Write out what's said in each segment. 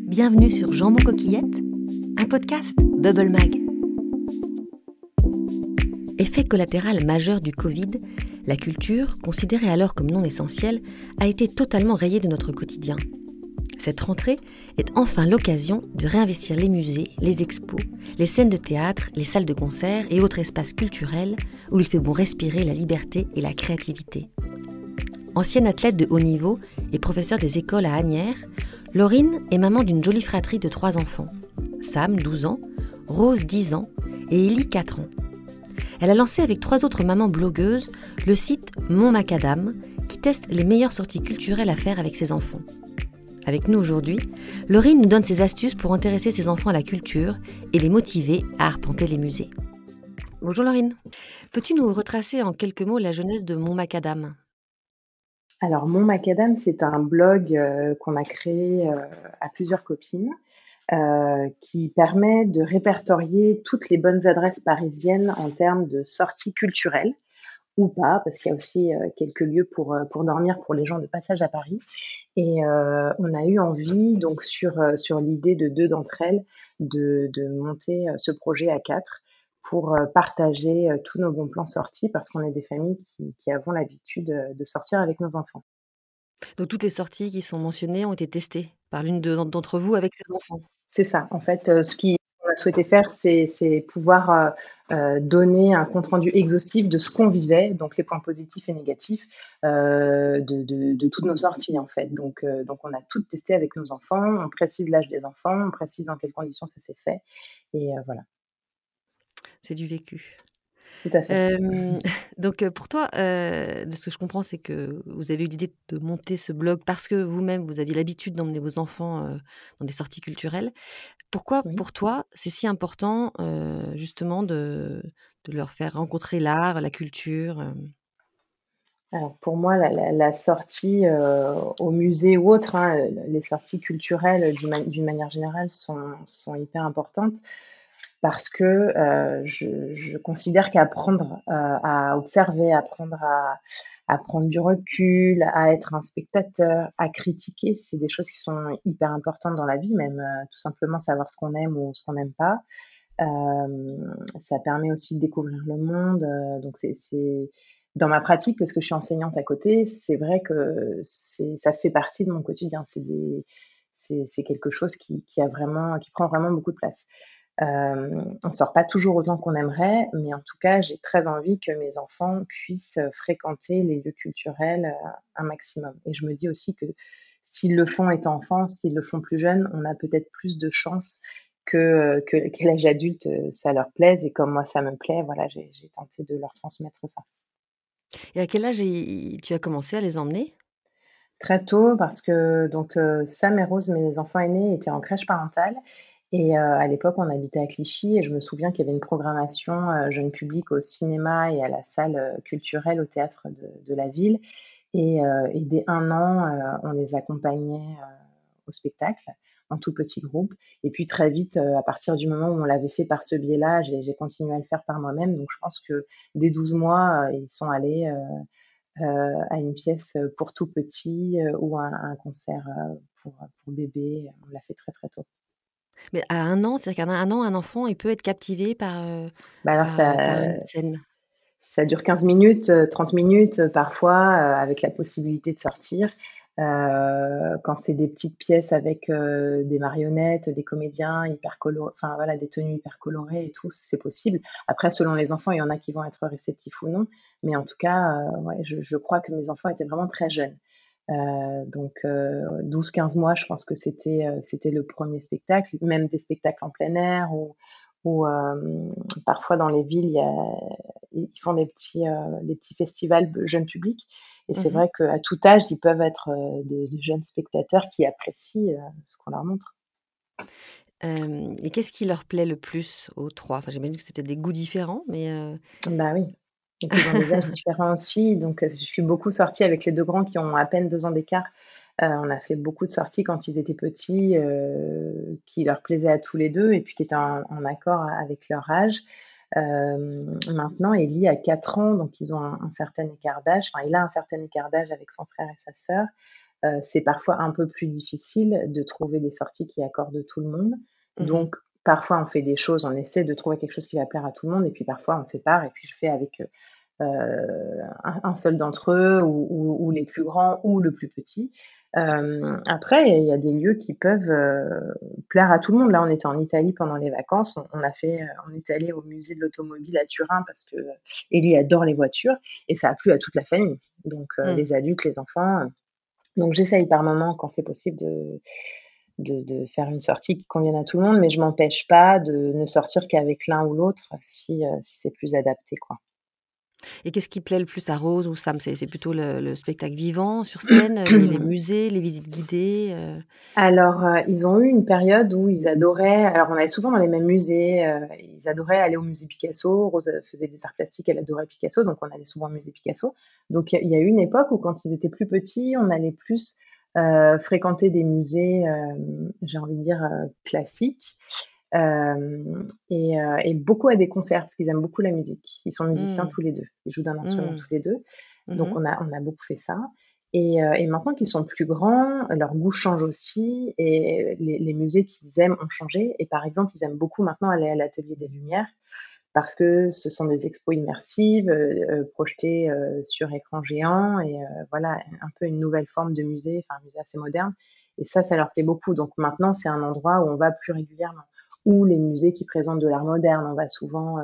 Bienvenue sur Jambon Coquillette, un podcast Bubble Mag. Effet collatéral majeur du Covid, la culture, considérée alors comme non essentielle, a été totalement rayée de notre quotidien. Cette rentrée est enfin l'occasion de réinvestir les musées, les expos, les scènes de théâtre, les salles de concert et autres espaces culturels où il fait bon respirer la liberté et la créativité. Ancienne athlète de haut niveau et professeure des écoles à Asnières, Laurine est maman d'une jolie fratrie de 3 enfants. Sam, 12 ans, Rose, 10 ans et Ellie, 4 ans. Elle a lancé avec 3 autres mamans blogueuses le site Mon Macadam qui teste les meilleures sorties culturelles à faire avec ses enfants. Avec nous aujourd'hui, Laurine nous donne ses astuces pour intéresser ses enfants à la culture et les motiver à arpenter les musées. Bonjour Laurine, peux-tu nous retracer en quelques mots la jeunesse de Mon Macadam ? Alors, Mon Macadam, c'est un blog qu'on a créé à plusieurs copines qui permet de répertorier toutes les bonnes adresses parisiennes en termes de sorties culturelles ou pas, parce qu'il y a aussi quelques lieux pour dormir pour les gens de passage à Paris. Et on a eu envie, donc sur l'idée de 2 d'entre elles, de monter ce projet à 4 pour partager tous nos bons plans sortis, parce qu'on est des familles qui avons l'habitude de sortir avec nos enfants. Donc toutes les sorties qui sont mentionnées ont été testées par l'une d'entre vous avec ses enfants. C'est ça. En fait, qu'on a souhaité faire, c'est pouvoir donner un compte-rendu exhaustif de ce qu'on vivait, donc les points positifs et négatifs de toutes nos sorties, en fait. Donc on a tout testé avec nos enfants, on précise l'âge des enfants, on précise dans quelles conditions ça s'est fait et voilà, C'est du vécu. tout à fait. Donc pour toi, de ce que je comprends, c'est que vous avez eu l'idée de monter ce blog parce que vous-même, vous aviez l'habitude d'emmener vos enfants, dans des sorties culturelles. Pourquoi, Oui. pour toi, c'est si important, justement de leur faire rencontrer l'art, la culture, Alors pour moi, la sortie, au musée ou autre, hein, les sorties culturelles d'une manière générale sont hyper importantes. Parce que je considère qu'apprendre à observer, apprendre à prendre du recul, à être un spectateur, à critiquer, c'est des choses qui sont hyper importantes dans la vie, même tout simplement savoir ce qu'on aime ou ce qu'on n'aime pas. Ça permet aussi de découvrir le monde. Donc c'est dans ma pratique, parce que je suis enseignante à côté, c'est vrai que ça fait partie de mon quotidien. C'est quelque chose qui prend vraiment beaucoup de place. On ne sort pas toujours autant qu'on aimerait, mais en tout cas, j'ai très envie que mes enfants puissent fréquenter les lieux culturels un maximum. Et je me dis aussi que s'ils le font étant enfants, s'ils le font plus jeunes, on a peut-être plus de chances qu'à l'âge adulte, ça leur plaise. Et comme moi, ça me plaît, voilà, j'ai tenté de leur transmettre ça. et à quel âge tu as commencé à les emmener? Très tôt, parce que donc Sam et Rose, mes enfants aînés, étaient en crèche parentale et à l'époque, on habitait à Clichy et je me souviens qu'il y avait une programmation, jeune public au cinéma et à la salle, culturelle au théâtre de la ville et dès 1 an, on les accompagnait, au spectacle, en tout petit groupe et puis très vite, à partir du moment où on l'avait fait par ce biais-là, j'ai continué à le faire par moi-même. Donc je pense que dès 12 mois, ils sont allés, à une pièce pour tout petit ou un concert pour bébé. On l'a fait très, très tôt. Mais à 1 an, c'est-à-dire qu'à 1 an, un enfant, il peut être captivé par, Bah alors par une scène? ça dure 15 minutes, 30 minutes, parfois, avec la possibilité de sortir. Quand c'est des petites pièces avec, des marionnettes, des comédiens hyper enfin voilà, des tenues hyper colorées et tout, c'est possible. Après, selon les enfants, il y en a qui vont être réceptifs ou non, mais en tout cas, ouais, je crois que mes enfants étaient vraiment très jeunes. Donc 12-15 mois, je pense que c'était le premier spectacle, même des spectacles en plein air ou parfois dans les villes, ils font des petits festivals jeunes publics et c'est Mmh. vrai qu'à tout âge, ils peuvent être, des jeunes spectateurs qui apprécient, ce qu'on leur montre. Et qu'est-ce qui leur plaît le plus aux 3? Enfin, j'imagine que c'est peut-être des goûts différents, mais Bah oui, et puis ils ont des âges différents aussi, donc je suis beaucoup sortie avec les 2 grands qui ont à peine 2 ans d'écart. On a fait beaucoup de sorties quand ils étaient petits, qui leur plaisaient à tous les 2 et puis qui étaient en accord avec leur âge. Maintenant, Ellie a 4 ans, donc ils ont un certain écart d'âge. Enfin, il a un certain écart d'âge avec son frère et sa sœur. C'est parfois un peu plus difficile de trouver des sorties qui accordent tout le monde. Mmh. Donc, parfois, on fait des choses, on essaie de trouver quelque chose qui va plaire à tout le monde, et puis parfois, on sépare, et puis je fais avec un seul d'entre eux, ou les plus grands, ou le plus petit. Après, il y a des lieux qui peuvent plaire à tout le monde. Là, on était en Italie pendant les vacances. On est allé au musée de l'automobile à Turin parce que Ellie adore les voitures, et ça a plu à toute la famille. Donc, Mmh. les adultes, les enfants. Donc, j'essaye par moment, quand c'est possible, de faire une sortie qui convienne à tout le monde, mais je m'empêche pas de ne sortir qu'avec l'un ou l'autre si c'est plus adapté, quoi. Et qu'est-ce qui plaît le plus à Rose ou Sam? C'est plutôt le spectacle vivant sur scène, les musées, les visites guidées, Alors, ils ont eu une période où ils adoraient, alors on allait souvent dans les mêmes musées, ils adoraient aller au musée Picasso. Rose, faisait des arts plastiques, elle adorait Picasso, donc on allait souvent au musée Picasso. Donc il y a eu une époque où, quand ils étaient plus petits, on allait plus, fréquenter des musées, j'ai envie de dire, classiques, et beaucoup à des concerts parce qu'ils aiment beaucoup la musique. Ils sont musiciens Mmh. tous les 2. Ils jouent d'un instrument Mmh. tous les 2. Donc Mmh. on a beaucoup fait ça, et maintenant qu'ils sont plus grands, leur goût change aussi, et les musées qu'ils aiment ont changé. Et par exemple, ils aiment beaucoup maintenant aller à l'Atelier des Lumières parce que ce sont des expos immersives, projetées, sur écran géant, et voilà, un peu une nouvelle forme de musée, enfin un musée assez moderne, et ça leur plaît beaucoup. Donc maintenant, c'est un endroit où on va plus régulièrement. Ou les musées qui présentent de l'art moderne, on va souvent,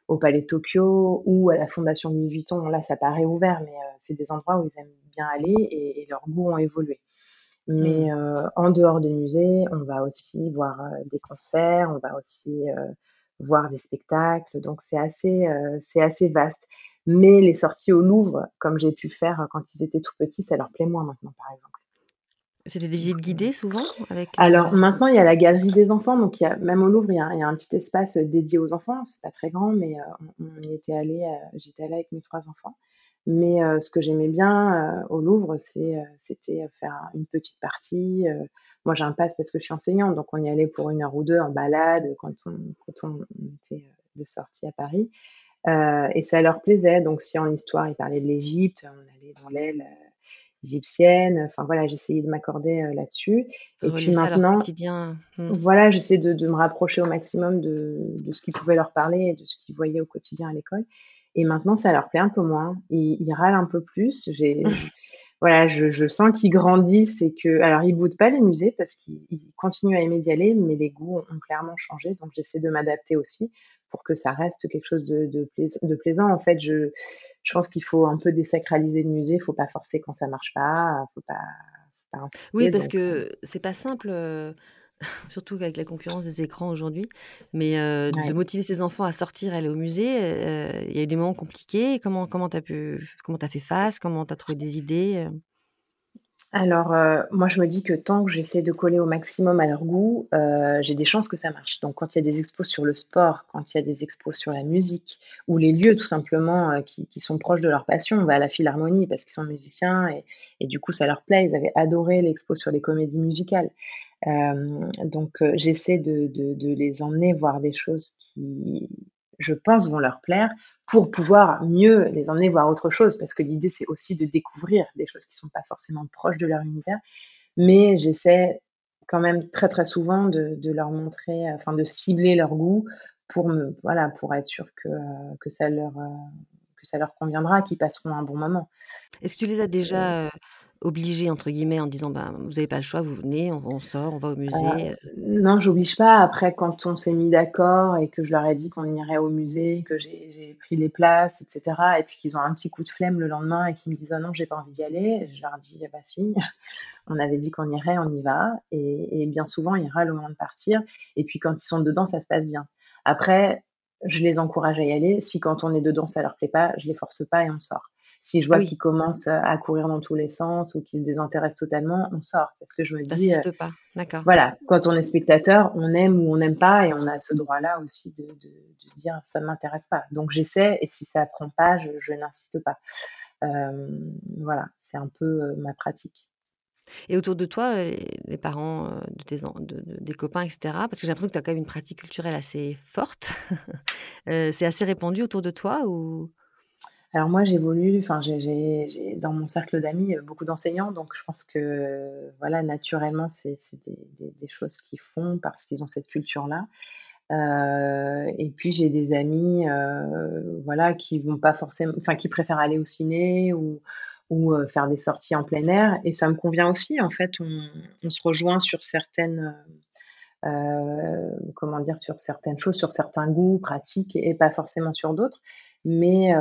au Palais de Tokyo ou à la Fondation Louis Vuitton. Là, ça paraît ouvert, mais c'est des endroits où ils aiment bien aller, et leurs goûts ont évolué. Mmh. Mais en dehors des musées, on va aussi voir des concerts, on va aussi voir des spectacles. Donc c'est assez vaste. Mais les sorties au Louvre, comme j'ai pu faire quand ils étaient tout petits, ça leur plaît moins maintenant, par exemple. C'était des Donc, visites guidées souvent avec, alors maintenant, il y a la galerie des enfants, donc même au Louvre, il y a un petit espace dédié aux enfants. C'est pas très grand, mais on y était allé, j'étais allée avec mes 3 enfants. Mais ce que j'aimais bien au Louvre, c'était faire une petite partie. Moi, j'ai un pass parce que je suis enseignante, donc on y allait pour 1 heure ou 2 en balade quand on était de sortie à Paris. Et ça leur plaisait. Donc, si en histoire, ils parlaient de l'Égypte, on allait dans l'aile égyptienne. Enfin voilà, j'essayais de m'accorder là-dessus. Et puis relier ça à leur maintenant, quotidien. Mmh. voilà, j'essaie de me rapprocher au maximum de ce qui pouvait leur parler et de ce qu'ils voyaient au quotidien à l'école. Et maintenant, ça leur plaît un peu moins. Ils râlent un peu plus. Voilà, je sens qu'ils grandissent, et que, alors ils boudent pas les musées parce qu'ils continuent à aimer d'y aller, mais les goûts ont clairement changé. Donc j'essaie de m'adapter aussi pour que ça reste quelque chose de plaisant. En fait, je pense qu'il faut un peu désacraliser le musée. Faut pas forcer quand ça marche pas. Faut pas Oui, insister. parce Donc, que c'est pas simple, surtout avec la concurrence des écrans aujourd'hui, mais de ouais. motiver ses enfants à sortir, aller au musée, il y a eu des moments compliqués. Comment tu as fait face? Comment tu as trouvé des idées, Alors, moi, je me dis que tant que j'essaie de coller au maximum à leur goût, j'ai des chances que ça marche. Donc quand il y a des expos sur le sport, quand il y a des expos sur la musique, ou les lieux tout simplement, qui sont proches de leur passion. On va à la Philharmonie parce qu'ils sont musiciens, et du coup ça leur plaît. Ils avaient adoré l'expo sur les comédies musicales. Donc j'essaie de les emmener voir des choses qui, je pense, vont leur plaire, pour pouvoir mieux les emmener voir autre chose. Parce que l'idée, c'est aussi de découvrir des choses qui sont pas forcément proches de leur univers. Mais j'essaie quand même très, très souvent de leur montrer, enfin de cibler leur goût, voilà, pour être sûr que que ça leur conviendra, qu'ils passeront un bon moment. Est-ce que tu les as déjà, «obligés» entre guillemets en disant: «Ben, vous avez pas le choix, vous venez, on sort, on va au musée», Non, j'oblige pas. Après, quand on s'est mis d'accord et que je leur ai dit qu'on irait au musée, que j'ai pris les places, et cetera, et puis qu'ils ont un petit coup de flemme le lendemain et qu'ils me disent: «Ah non, j'ai pas envie d'y aller», je leur dis: «Eh bah si, on avait dit qu'on irait, on y va», et bien souvent, ils râlent au moment de partir, et puis quand ils sont dedans, ça se passe bien. Après, je les encourage à y aller. Si quand on est dedans, ça leur plaît pas, je les force pas et on sort. Si je Ah vois oui, qu'ils commencent à courir dans tous les sens ou qu'ils se désintéressent totalement, on sort, parce que je me tu dis, assistes pas, d'accord. voilà, quand on est spectateur, on aime ou on n'aime pas, et on a ce droit-là aussi de dire: «Ça ne m'intéresse pas». Donc j'essaie, et si ça prend pas, je n'insiste pas. Voilà, c'est un peu, ma pratique. Et autour de toi, les parents, de tes en de des copains et cetera, parce que j'ai l'impression que tu as quand même une pratique culturelle assez forte. C'est assez répandu autour de toi ou? Alors moi, j'évolue, enfin j'ai dans mon cercle d'amis, beaucoup d'enseignants, donc je pense que, voilà, naturellement, c'est des choses qu'ils font parce qu'ils ont cette culture-là. Et puis j'ai des amis, voilà, qui vont pas forcément, enfin qui préfèrent aller au ciné ou faire des sorties en plein air et ça me convient aussi. En fait, on se rejoint sur certaines, comment dire? Sur certaines choses, sur certains goûts, pratiques et pas forcément sur d'autres. Mais,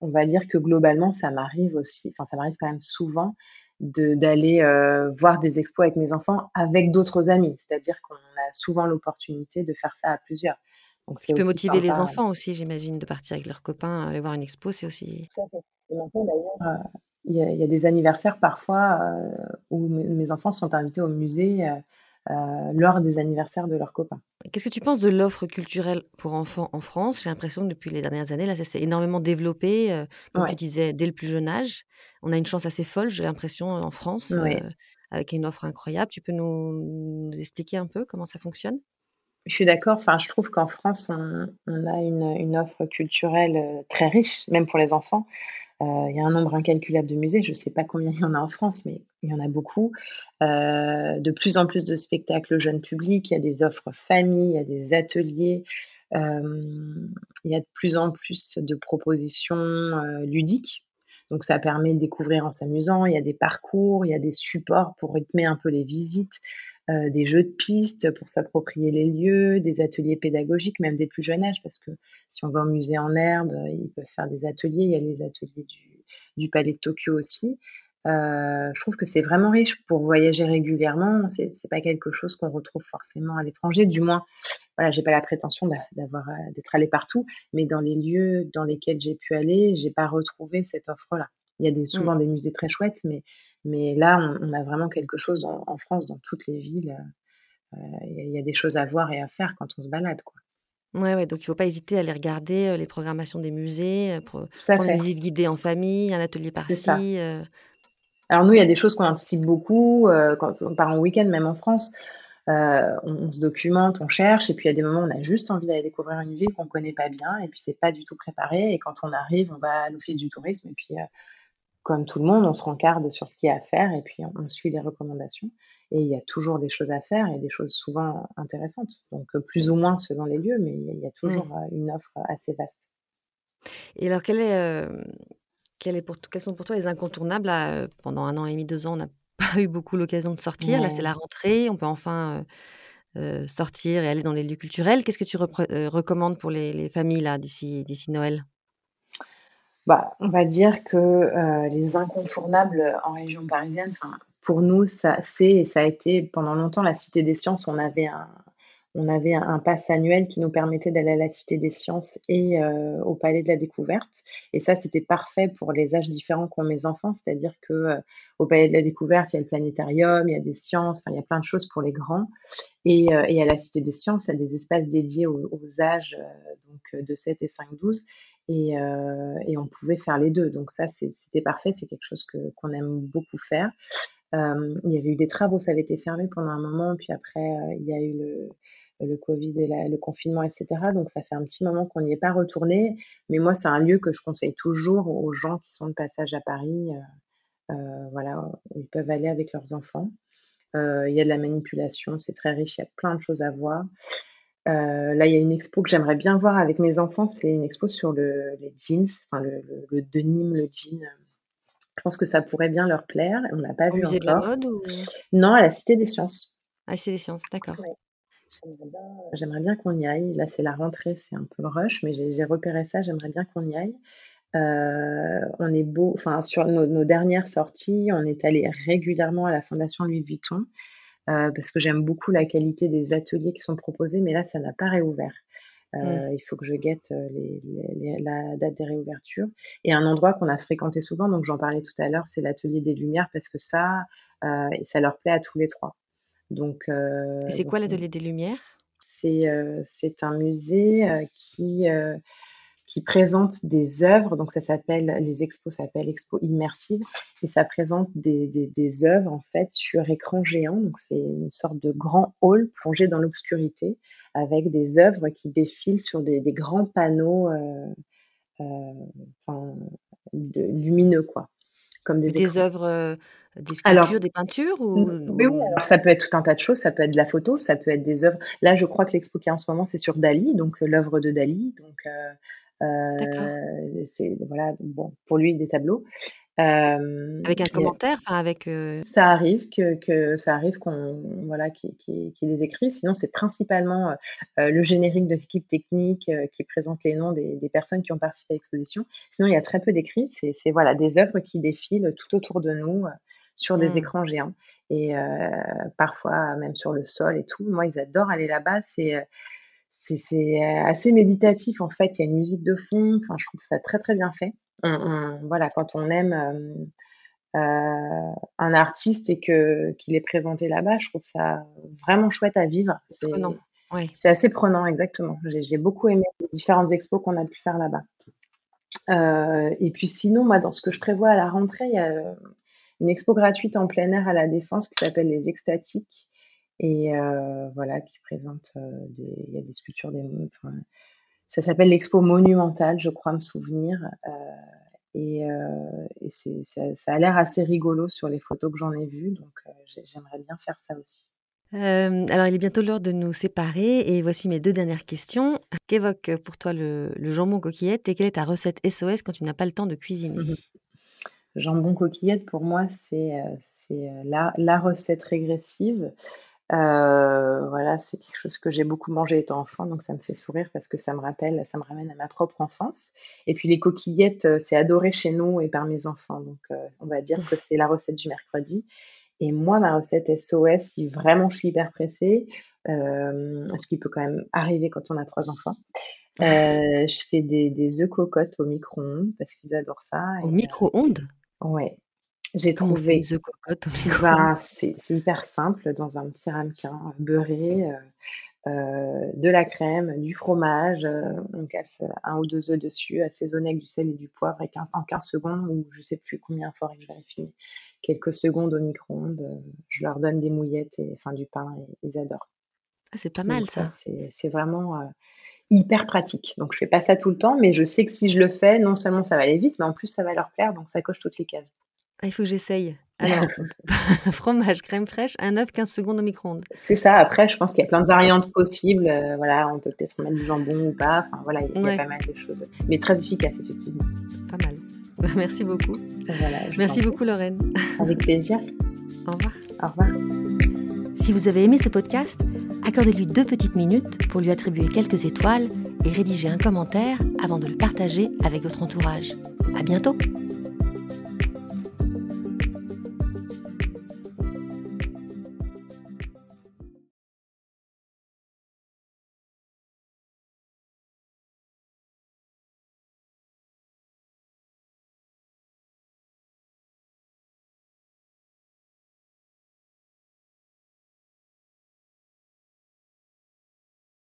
on va dire que globalement, ça m'arrive aussi, enfin ça m'arrive quand même souvent d'aller, voir des expos avec mes enfants avec d'autres amis. C'est-à-dire qu'on a souvent l'opportunité de faire ça à plusieurs. Donc Ce c'est qui peut aussi motiver les sympa. enfants aussi, j'imagine, de partir avec leurs copains, aller voir une expo, c'est aussi Tout à fait. Et maintenant d'ailleurs, il y a des anniversaires parfois, où mes enfants sont invités au musée, lors des anniversaires de leurs copains. qu'est-ce que tu penses de l'offre culturelle pour enfants en France? J'ai l'impression que depuis les dernières années, là, ça s'est énormément développé, comme tu Ouais, disais, dès le plus jeune âge. On a une chance assez folle, j'ai l'impression, en France, ouais. avec une offre incroyable. Tu peux nous expliquer un peu comment ça fonctionne? Je suis d'accord, enfin, je trouve qu'en France, on a une offre culturelle, très riche, même pour les enfants. Il y a un nombre incalculable de musées, je ne sais pas combien il y en a en France, mais il y en a beaucoup. De plus en plus de spectacles jeunes publics, il y a des offres famille, il y a des ateliers, il y a de plus en plus de propositions, ludiques. Donc ça permet de découvrir en s'amusant. Il y a des parcours, il y a des supports pour rythmer un peu les visites, des jeux de pistes pour s'approprier les lieux, des ateliers pédagogiques, même dès le plus jeune âge, parce que si on va au musée en herbe, ils peuvent faire des ateliers. Il y a les ateliers du Palais de Tokyo aussi. Je trouve que c'est vraiment riche pour voyager régulièrement. C'est pas quelque chose qu'on retrouve forcément à l'étranger. Du moins, voilà, j'ai pas la prétention d'être allée partout, mais dans les lieux dans lesquels j'ai pu aller, j'ai pas retrouvé cette offre-là. Il y a Mmh. souvent des musées très chouettes, mais là, on a vraiment quelque chose en France, dans toutes les villes. Il y a des choses à voir et à faire quand on se balade, quoi. Ouais, ouais, donc il faut pas hésiter à aller regarder, les programmations des musées, Tout à prendre une fait, visite guidée en famille, un atelier c'est ça. par-ci, Alors nous, il y a des choses qu'on anticipe beaucoup, quand on part en week-end, même en France, on se documente, on cherche et puis il y a des moments où on a juste envie d'aller découvrir une ville qu'on connaît pas bien et puis c'est pas du tout préparé et quand on arrive, on va à l'office du tourisme et puis, comme tout le monde, on se rencarde sur ce qu'il y a à faire et puis on suit les recommandations et il y a toujours des choses à faire et des choses souvent intéressantes. Donc, plus ou moins selon les lieux, mais il y a toujours, mmh. une offre assez vaste. Et alors quels sont pour toi les incontournables là, pendant 1 an et demi, 2 ans, on n'a pas eu beaucoup l'occasion de sortir. Là, c'est Ouais. la rentrée, on peut enfin, sortir et aller dans les lieux culturels. Qu'est-ce que tu recommandes pour les familles là, d'ici Noël? Bah, on va dire que, les incontournables, en région parisienne, enfin, pour nous, ça a été pendant longtemps la Cité des Sciences. On avait un pass annuel qui nous permettait d'aller à la Cité des Sciences et au Palais de la Découverte et ça, c'était parfait pour les âges différents qu'ont mes enfants. C'est-à-dire que, au Palais de la Découverte, il y a le planétarium, il y a des sciences, enfin, il y a plein de choses pour les grands et à la Cité des Sciences, il y a des espaces dédiés aux âges, donc de 7 et 5-12 et on pouvait faire les 2. Donc ça, c'était parfait, c'est quelque chose qu'on aime beaucoup faire. Il y avait eu des travaux, ça avait été fermé pendant un moment, puis après, il y a eu le covid et le confinement et cetera, donc ça fait un petit moment qu'on n'y est pas retourné, mais moi, c'est un lieu que je conseille toujours aux gens qui sont de passage à Paris, voilà, où ils peuvent aller avec leurs enfants. Il y a de la manipulation, c'est très riche, il y a plein de choses à voir. Là, il y a une expo que j'aimerais bien voir avec mes enfants, c'est une expo sur les jeans, enfin le denim, le jean, je pense que ça pourrait bien leur plaire, on l'a pas Au vu musée de la encore. mode ou? Non, à la Cité des Sciences. Ah, c'est les sciences, d'accord. Ouais, j'aimerais bien qu'on y aille. Là, c'est la rentrée, c'est un peu le rush, mais j'ai repéré ça, j'aimerais bien qu'on y aille. On est beau enfin, sur nos dernières sorties, on est allé régulièrement à la Fondation Louis Vuitton, parce que j'aime beaucoup la qualité des ateliers qui sont proposés, mais là, ça n'a pas réouvert. Mmh. Il faut que je guette, la date des réouvertures et un endroit qu'on a fréquenté souvent, donc j'en parlais tout à l'heure, c'est l'Atelier des Lumières parce que ça leur plaît à tous les 3. Donc Et c'est donc quoi on l'atelier des Lumières? c'est un musée, qui présente des œuvres. Donc les expos s'appellent Expo Immersive et ça présente des œuvres en fait sur écran géant. Donc c'est une sorte de grand hall plongé dans l'obscurité avec des œuvres qui défilent sur des grands panneaux lumineux, quoi, comme des Des écrans. œuvres, des Alors, sculptures, des peintures oui, ou alors ça peut être tout un tas de choses, ça peut être de la photo, ça peut être des œuvres. Là, je crois que l'expo qu'il y a en ce moment, c'est sur Dali, donc l'œuvre de Dali. Donc, D'accord. c'est voilà, bon, pour lui, des tableaux. Avec un Et commentaire? Enfin avec, ça arrive qu'on voilà, qu'il les écrit. Sinon, c'est principalement, le générique de l'équipe technique, qui présente les noms des personnes qui ont participé à l'exposition. Sinon, il y a très peu d'écrits. C'est voilà, des œuvres qui défilent tout autour de nous, sur des écrans géants et parfois même sur le sol et tout. Moi, ils adorent aller là-bas. C'est assez méditatif, en fait. Il y a une musique de fond. Enfin, je trouve ça très, très bien fait. Voilà, quand on aime, un artiste et qu'il est présenté là-bas, je trouve ça vraiment chouette à vivre. prenant. Oui. C'est assez prenant, exactement. J'ai beaucoup aimé les différentes expos qu'on a pu faire là-bas. Et puis sinon, moi, dans ce que je prévois à la rentrée, il y a une expo gratuite en plein air à la Défense qui s'appelle Les Extatiques et voilà, qui présente il y a des sculptures, enfin, ça s'appelle l'expo monumentale, je crois me souvenir. Et ça a l'air assez rigolo sur les photos que j'en ai vues, donc j'aimerais bien faire ça aussi. Alors il est bientôt l'heure de nous séparer et voici mes 2 dernières questions. Qu'évoque pour toi le jambon coquillette et quelle est ta recette SOS quand tu n'as pas le temps de cuisiner? Jambon coquillette, pour moi, c'est la recette régressive. Voilà, c'est quelque chose que j'ai beaucoup mangé étant enfant, donc ça me fait sourire parce que ça me ramène à ma propre enfance. Et puis les coquillettes, c'est adoré chez nous et par mes enfants, donc on va dire que c'est la recette du mercredi. Et moi, ma recette SOS, si vraiment je suis hyper pressée, ce qui peut quand même arriver quand on a 3 enfants, je fais des œufs cocottes au micro-ondes parce qu'ils adorent ça Au et micro-ondes? ouais, j'ai Comment on fait trouvé des œufs cocottes au micro-ondes? ben, c'est hyper simple dans un petit ramequin beurré, de la crème, du fromage, on casse 1 ou 2 œufs dessus, assaisonner avec du sel et du poivre et en 15 secondes ou je sais plus combien, il faudrait que je vérifie, mais quelques secondes au micro-ondes, je leur donne des mouillettes et enfin du pain et ils adorent. Ah, c'est pas Donc mal ça, ça. c'est vraiment, hyper pratique. Donc je fais pas ça tout le temps, mais je sais que si je le fais, non seulement ça va aller vite, mais en plus ça va leur plaire, donc ça coche toutes les cases. Ah, il faut que j'essaye. Alors, fromage, crème fraîche, un œuf, 15 secondes au micro-ondes. C'est ça, après je pense qu'il y a plein de variantes possibles, voilà, on peut peut-être mettre du jambon ou pas, enfin voilà, il y a Ouais, pas mal de choses, mais très efficace effectivement. pas mal. Merci beaucoup. Voilà, je t'en Merci prie. beaucoup Lorraine. Avec plaisir. Au revoir. Au revoir. Si vous avez aimé ce podcast, accordez-lui 2 petites minutes pour lui attribuer quelques étoiles et rédiger un commentaire avant de le partager avec votre entourage. À bientôt!